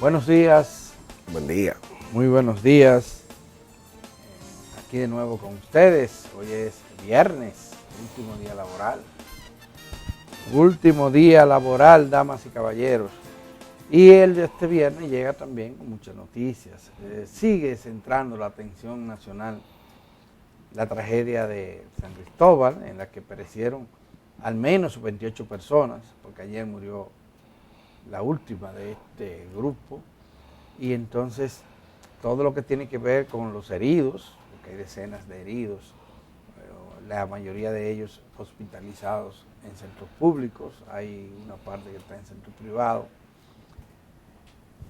Buenos días. Buen día. Muy buenos días. Aquí de nuevo con ustedes. Hoy es viernes, último día laboral. Último día laboral, damas y caballeros. Y el de este viernes llega también con muchas noticias. Sigue centrando la atención nacional la tragedia de San Cristóbal, en la que perecieron al menos 28 personas, porque ayer murió la última de este grupo. Y entonces todo lo que tiene que ver con los heridos, porque hay decenas de heridos, la mayoría de ellos hospitalizados en centros públicos, hay una parte que está en centros privados.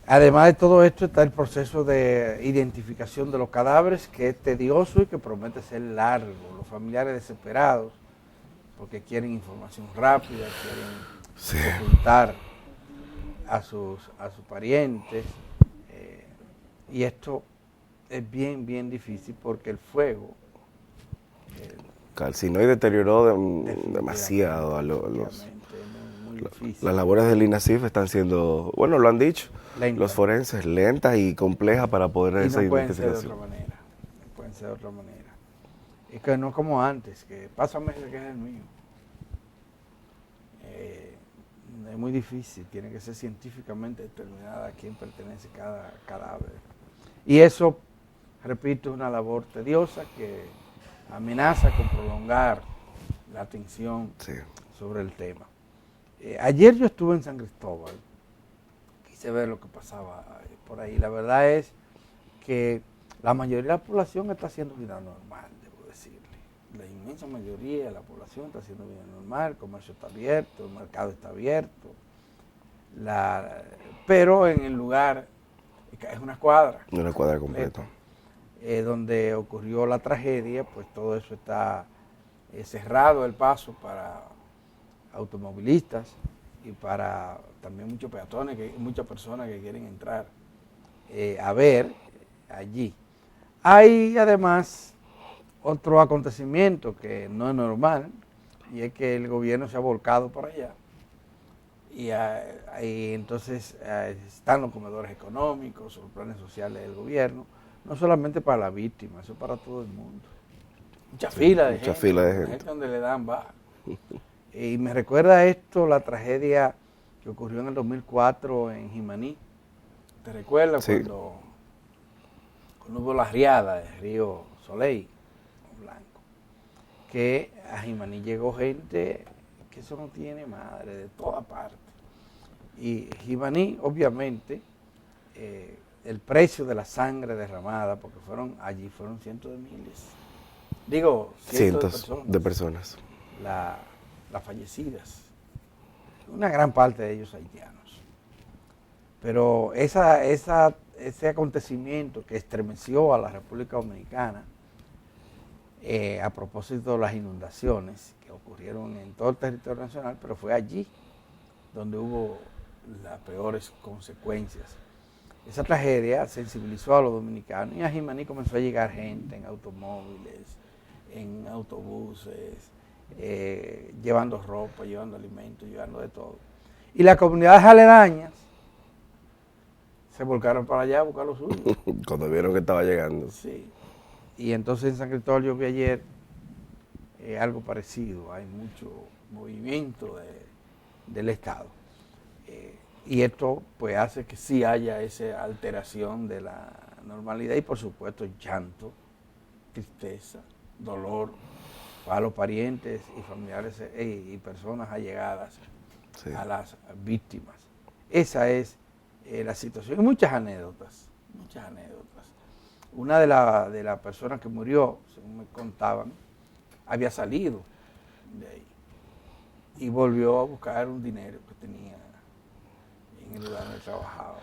Además de todo esto está el proceso de identificación de los cadáveres, que es tedioso y que promete ser largo. Los familiares desesperados, porque quieren información rápida, quieren ocultar a sus parientes. Y esto es bien difícil porque el fuego Calcinó y deterioró demasiado a las labores del INASIF están siendo, bueno, lo han dicho, los forenses, lentas y complejas para poder hacer esa identificación. No pueden ser de otra manera. Es que no como antes, que pásame ese que es el mío. Es muy difícil, tiene que ser científicamente determinada a quién pertenece cada cadáver. Y eso, repito, es una labor tediosa que amenaza con prolongar la atención sobre el tema. Ayer yo estuve en San Cristóbal, quise ver lo que pasaba por ahí. La verdad es que la mayoría de la población está haciendo vida normal, debo decirle. La inmensa mayoría de la población está haciendo vida normal, el comercio está abierto, el mercado está abierto. Pero en el lugar, es una cuadra. Una cuadra completa. Donde ocurrió la tragedia, pues todo eso está cerrado el paso para automovilistas y para también muchos peatones, muchas personas que quieren entrar a ver allí. Hay además otro acontecimiento que no es normal, y es que el gobierno se ha volcado por allá. Y entonces están los comedores económicos, los planes sociales del gobierno, no solamente para las víctimas, eso es para todo el mundo. Mucha fila de gente donde le dan baja. Y me recuerda esto la tragedia que ocurrió en el 2004 en Jimaní. ¿Te recuerdas cuando hubo la riada del río Soleil, Blanco? Que a Jimaní llegó gente que eso no tiene madre, de toda parte. Y Jimaní, obviamente, el precio de la sangre derramada, porque allí fueron cientos de miles, cientos de personas. Las fallecidas, una gran parte de ellos haitianos. Pero ese acontecimiento que estremeció a la República Dominicana, a propósito de las inundaciones que ocurrieron en todo el territorio nacional, pero fue allí donde hubo las peores consecuencias. Esa tragedia sensibilizó a los dominicanos y a Jimaní comenzó a llegar gente en automóviles, en autobuses, llevando ropa, llevando alimentos, llevando de todo. Y las comunidades aledañas se volcaron para allá a buscar lo suyo. Cuando vieron que estaba llegando. Sí. Y entonces en San Cristóbal yo vi ayer algo parecido. Hay mucho movimiento del Estado. Y esto pues hace que sí haya esa alteración de la normalidad y por supuesto llanto, tristeza, dolor para los parientes y familiares y personas allegadas a las víctimas. Esa es la situación. Y muchas anécdotas. Una de las personas que murió, según me contaban, había salido de ahí y volvió a buscar un dinero que tenía en el lugar donde trabajaba.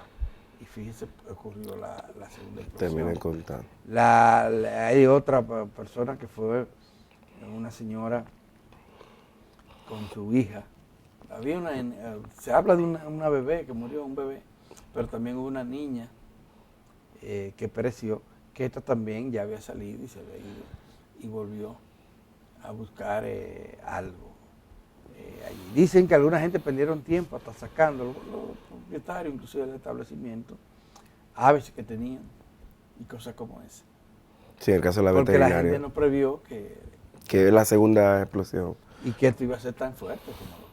Y fíjese, ocurrió la segunda explosión. Terminé contando. Hay otra persona que fue una señora con su hija. Se habla de una bebé que murió, un bebé, pero también hubo una niña que pereció, que esta también ya había salido y se había ido y volvió a buscar algo allí. Dicen que alguna gente perdieron tiempo hasta sacándolo, propietario inclusive del establecimiento, aves que tenían y cosas como esa. Sí, en el caso de la veterinaria. Porque la gente no previó que es la segunda explosión. Y que esto iba a ser tan fuerte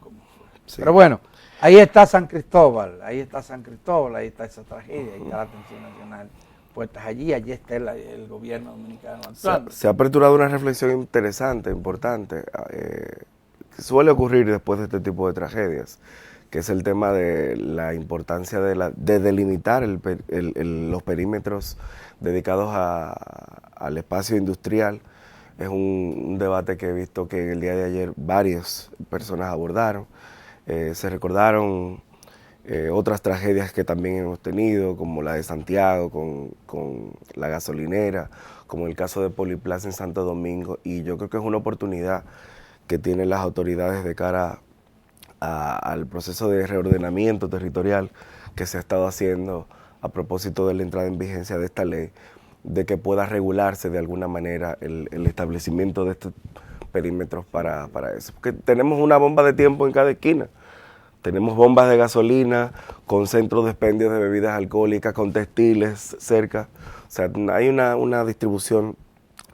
como fue. Sí. Pero bueno, ahí está San Cristóbal, ahí está esa tragedia, ahí está la atención nacional puestas allí está el gobierno dominicano actuando. Se ha aperturado una reflexión interesante, importante, que suele ocurrir después de este tipo de tragedias, que es el tema de la importancia de delimitar los perímetros dedicados al espacio industrial. Es un debate que he visto que en el día de ayer varias personas abordaron. Se recordaron otras tragedias que también hemos tenido, como la de Santiago con la gasolinera, como el caso de Poliplaza en Santo Domingo, y yo creo que es una oportunidad que tienen las autoridades de cara al proceso de reordenamiento territorial que se ha estado haciendo a propósito de la entrada en vigencia de esta ley, de que pueda regularse de alguna manera el establecimiento de estos perímetros para eso. Porque tenemos una bomba de tiempo en cada esquina. Tenemos bombas de gasolina, con centros de expendio de bebidas alcohólicas, con textiles cerca. O sea, hay una distribución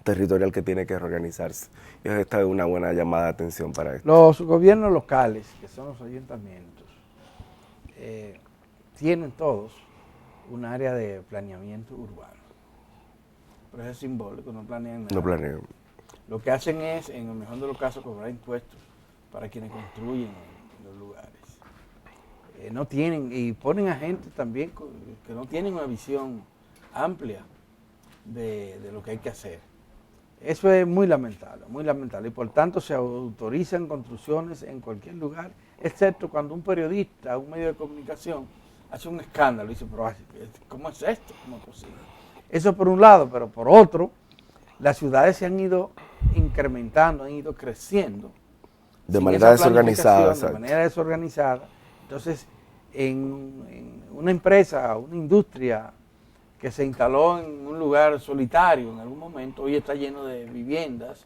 territorial que tiene que reorganizarse. Y esta es una buena llamada de atención para esto. Los gobiernos locales, que son los ayuntamientos, tienen todos un área de planeamiento urbano. Pero eso es simbólico, no planean nada. No planean. Lo que hacen es, en el mejor de los casos, cobrar impuestos para quienes construyen en los lugares. No tienen, y ponen a gente también que no tienen una visión amplia de lo que hay que hacer. Eso es muy lamentable, y por tanto se autorizan construcciones en cualquier lugar, excepto cuando un periodista, un medio de comunicación, hace un escándalo y dice, pero ¿cómo es esto? ¿Cómo es posible? Eso por un lado, pero por otro, las ciudades se han ido incrementando, han ido creciendo. De manera desorganizada. De manera desorganizada. Entonces, en una empresa, una industria que se instaló en un lugar solitario en algún momento, hoy está lleno de viviendas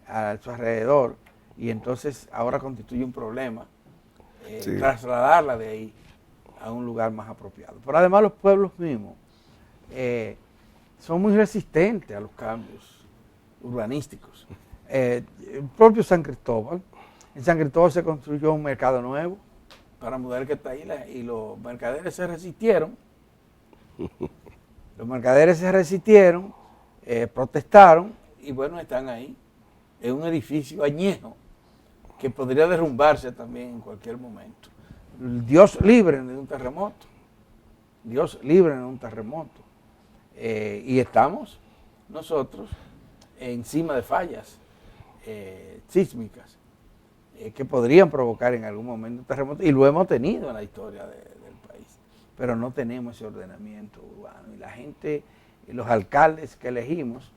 a su alrededor, y entonces ahora constituye un problema trasladarla de ahí a un lugar más apropiado. Pero además los pueblos mismos son muy resistentes a los cambios urbanísticos. El propio San Cristóbal, en San Cristóbal se construyó un mercado nuevo para mudar que está ahí, y los mercaderes se resistieron. Los mercaderes se resistieron, protestaron, y bueno, están ahí. Es un edificio añejo que podría derrumbarse también en cualquier momento. Dios libre de un terremoto. Dios libre de un terremoto. Y estamos nosotros encima de fallas sísmicas que podrían provocar en algún momento un terremoto, y lo hemos tenido en la historia del país, pero no tenemos ese ordenamiento urbano, y la gente, los alcaldes que elegimos,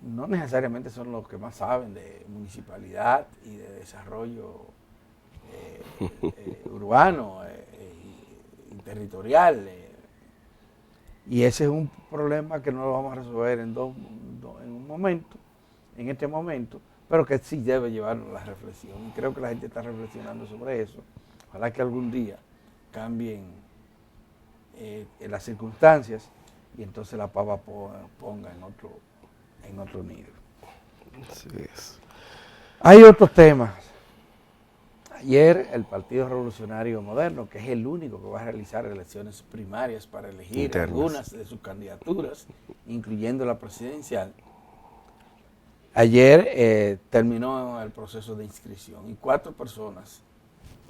no necesariamente son los que más saben de municipalidad y de desarrollo urbano y territorial, y ese es un problema que no lo vamos a resolver en este momento, pero que sí debe llevarnos a la reflexión, y creo que la gente está reflexionando sobre eso. Ojalá que algún día cambien las circunstancias y entonces la pava ponga en otro nivel. Así es. Hay otros temas. Ayer el Partido Revolucionario Moderno, que es el único que va a realizar elecciones primarias para elegir internas algunas de sus candidaturas, incluyendo la presidencial, ayer terminó el proceso de inscripción, y 4 personas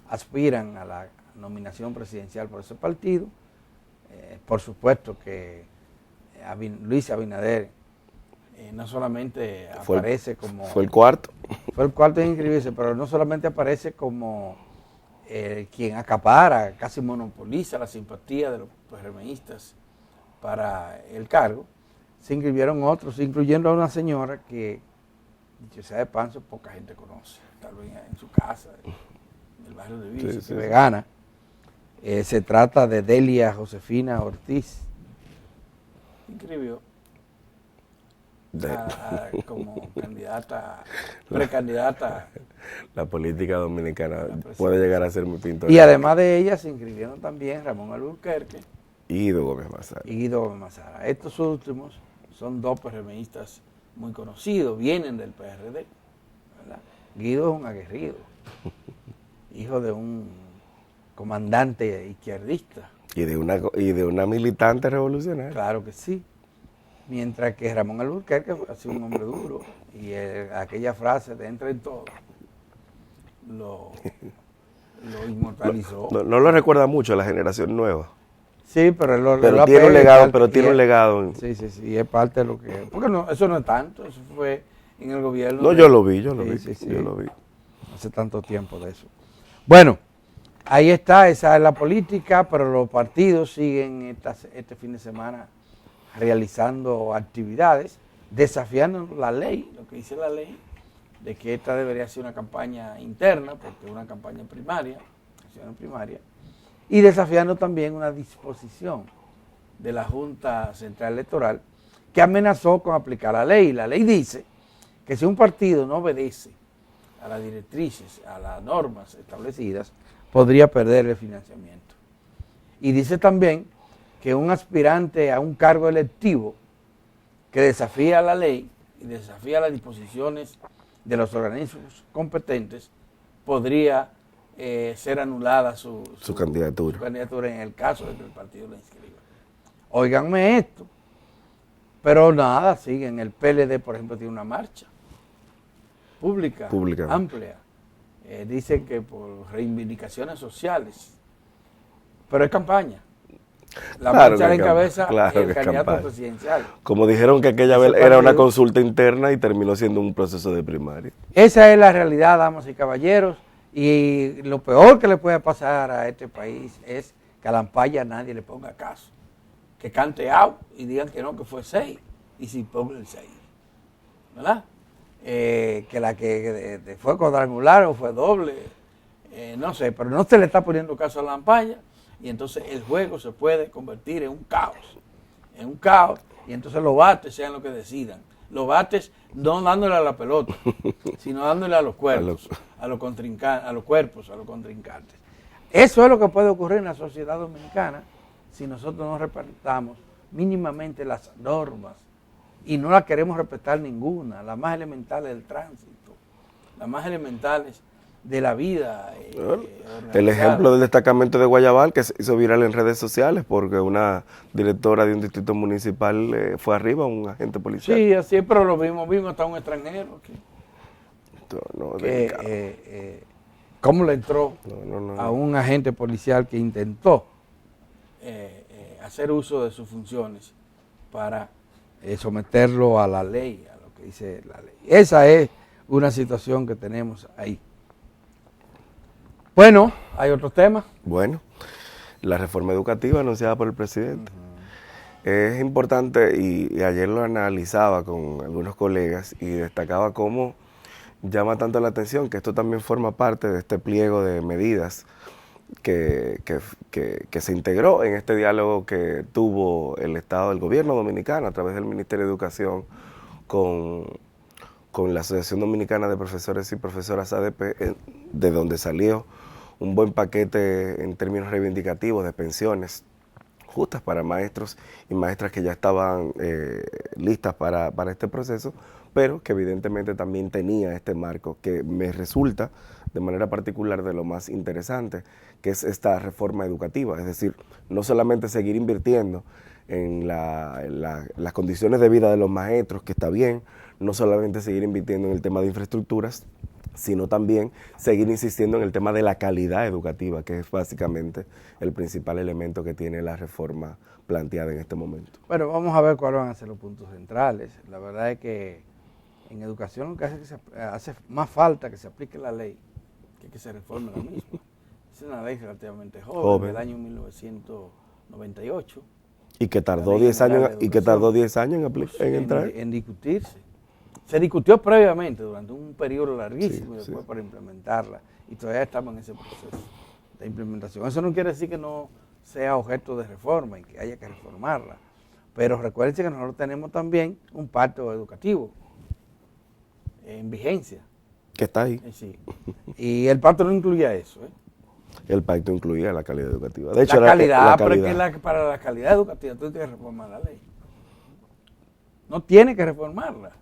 aspiran a la nominación presidencial por ese partido. Por supuesto que Luis Abinader no solamente aparece como... Fue el cuarto. Fue el cuarto en inscribirse, pero no solamente aparece como quien acapara, casi monopoliza la simpatía de los PRMistas para el cargo. Se inscribieron otros, incluyendo a una señora que, dicho sea de paso, poca gente conoce, tal vez en su casa, en el barrio de Villa, que vegana. Se trata de Delia Josefina Ortiz. Inscribió. como candidata, precandidata. La política dominicana puede llegar a ser muy pintoresca. Y además de ella se inscribieron también Ramón Alburquerque y Guido Gómez Mazara. Estos últimos son dos PRMistas muy conocidos, vienen del PRD, ¿verdad? Guido es un aguerrido, hijo de un comandante izquierdista. Y de una militante revolucionaria. Claro que sí. Mientras que Ramón Alburquerque ha sido un hombre duro y aquella frase de entra en todo lo inmortalizó. No lo recuerda mucho la generación nueva. Sí, pero tiene un legado, tiene un legado. Sí, es parte de lo que es. Porque no, eso no es tanto, eso fue en el gobierno. No, yo lo vi. Yo lo vi. Hace tanto tiempo de eso. Bueno, ahí está, esa es la política, pero los partidos siguen este fin de semana realizando actividades, desafiando la ley, lo que dice la ley, de que esta debería ser una campaña interna, porque es una campaña primaria, y desafiando también una disposición de la Junta Central Electoral que amenazó con aplicar la ley. La ley dice que si un partido no obedece a las directrices, a las normas establecidas, podría perder el financiamiento. Y dice también que un aspirante a un cargo electivo que desafía la ley y desafía las disposiciones de los organismos competentes podría ser anulada su candidatura en el caso de que el partido la inscriba. Óiganme esto, pero nada, siguen. El PLD, por ejemplo, tiene una marcha pública. Amplia. Dicen que por reivindicaciones sociales, pero es campaña. La marcha la encabeza el candidato presidencial. Como dijeron que aquella vez era una consulta interna y terminó siendo un proceso de primaria. Esa es la realidad, damas y caballeros, y lo peor que le puede pasar a este país es que a la ampalla nadie le ponga caso. Que cante out y digan que no, que fue 6, y si ponga el 6. ¿Verdad? Que la que fue cuadrangular o fue doble, no sé, pero no se le está poniendo caso a la ampalla. Y entonces el juego se puede convertir en un caos, y entonces los bates sean lo que decidan. Los bates no dándole a la pelota, sino dándole a los cuerpos, a los contrincantes. Eso es lo que puede ocurrir en la sociedad dominicana si nosotros no respetamos mínimamente las normas, y no las queremos respetar ninguna, las más elementales del tránsito, las más elementales de la vida. El ejemplo del destacamento de Guayabal, que se hizo viral en redes sociales porque una directora de un distrito municipal fue arriba a un agente policial. Sí, así es, pero lo vimos hasta un extranjero. ¿Cómo le entró a un agente policial que intentó hacer uso de sus funciones para someterlo a la ley, a lo que dice la ley? Esa es una situación que tenemos ahí. Bueno, ¿hay otros temas? Bueno, la reforma educativa anunciada por el presidente. Es importante, y ayer lo analizaba con algunos colegas y destacaba cómo llama tanto la atención que esto también forma parte de este pliego de medidas que se integró en este diálogo que tuvo el Estado del Gobierno dominicano a través del Ministerio de Educación con la Asociación Dominicana de Profesores y Profesoras ADP, de donde salió un buen paquete en términos reivindicativos de pensiones justas para maestros y maestras que ya estaban listas para este proceso, pero que evidentemente también tenía este marco que me resulta de manera particular de lo más interesante, que es esta reforma educativa, es decir, no solamente seguir invirtiendo en las condiciones de vida de los maestros, que está bien, no solamente seguir invirtiendo en el tema de infraestructuras, sino también seguir insistiendo en el tema de la calidad educativa, que es básicamente el principal elemento que tiene la reforma planteada en este momento. Bueno, vamos a ver cuáles van a ser los puntos centrales. La verdad es que en educación lo que hace más falta que se aplique la ley que se reforme la misma. Es una ley relativamente joven, del año 1998. Y que tardó 10 años, en entrar. En discutirse. Se discutió previamente durante un periodo larguísimo y después para implementarla. Y todavía estamos en ese proceso de implementación. Eso no quiere decir que no sea objeto de reforma y que haya que reformarla. Pero recuérdense que nosotros tenemos también un pacto educativo en vigencia. Que está ahí. Sí. Y el pacto no incluía eso. El pacto incluía la calidad educativa. De hecho, la calidad, pero es calidad. que para la calidad educativa tú tienes que reformar la ley. No tiene que reformarla.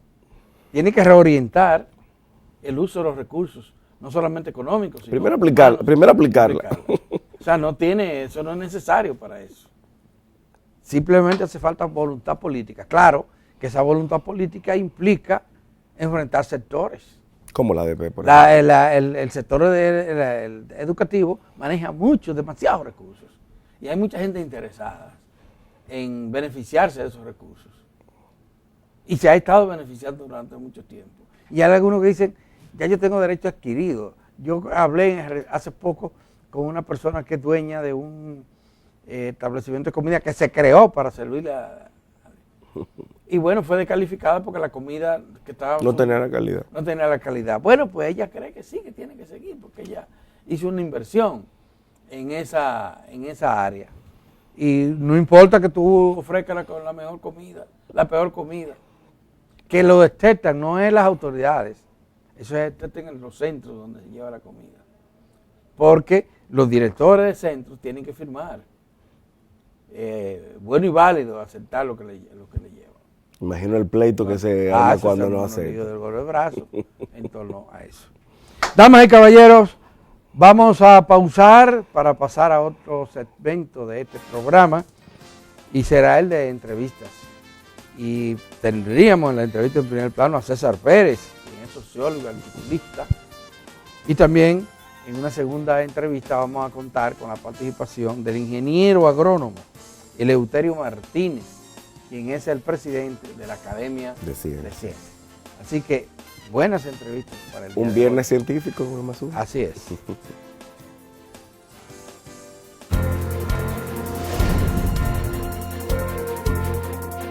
Tiene que reorientar el uso de los recursos, no solamente económicos, sino Primero aplicarla. O sea, eso no es necesario para eso. Simplemente hace falta voluntad política. Claro que esa voluntad política implica enfrentar sectores. Como la ADP, por ejemplo. El sector educativo maneja demasiados recursos. Y hay mucha gente interesada en beneficiarse de esos recursos. Y se ha estado beneficiando durante mucho tiempo. Y hay algunos que dicen, ya yo tengo derecho adquirido. Yo hablé hace poco con una persona que es dueña de un establecimiento de comida que se creó para servirle y bueno, fue descalificada porque la comida que estaba... No tenía la calidad. No tenía la calidad. Bueno, pues ella cree que sí, que tiene que seguir, porque ella hizo una inversión en esa área. Y no importa que tú ofrezcas la mejor comida, la peor comida. Que lo detectan no es las autoridades, eso es en los centros donde se lleva la comida. Porque los directores de centros tienen que firmar. Bueno y válido aceptar lo que le lleva. Imagino el pleito que se arma cuando no hace. Del golpe de brazo en torno a eso. Damas y caballeros, vamos a pausar para pasar a otro segmento de este programa y será el de entrevistas. Y tendríamos en la entrevista en primer plano a César Pérez, quien es sociólogo, articulista, y también en una segunda entrevista vamos a contar con la participación del ingeniero agrónomo Eleuterio Martínez, quien es el presidente de la Academia de Ciencias. Así que buenas entrevistas para el día Un viernes científico, Masud. Así es.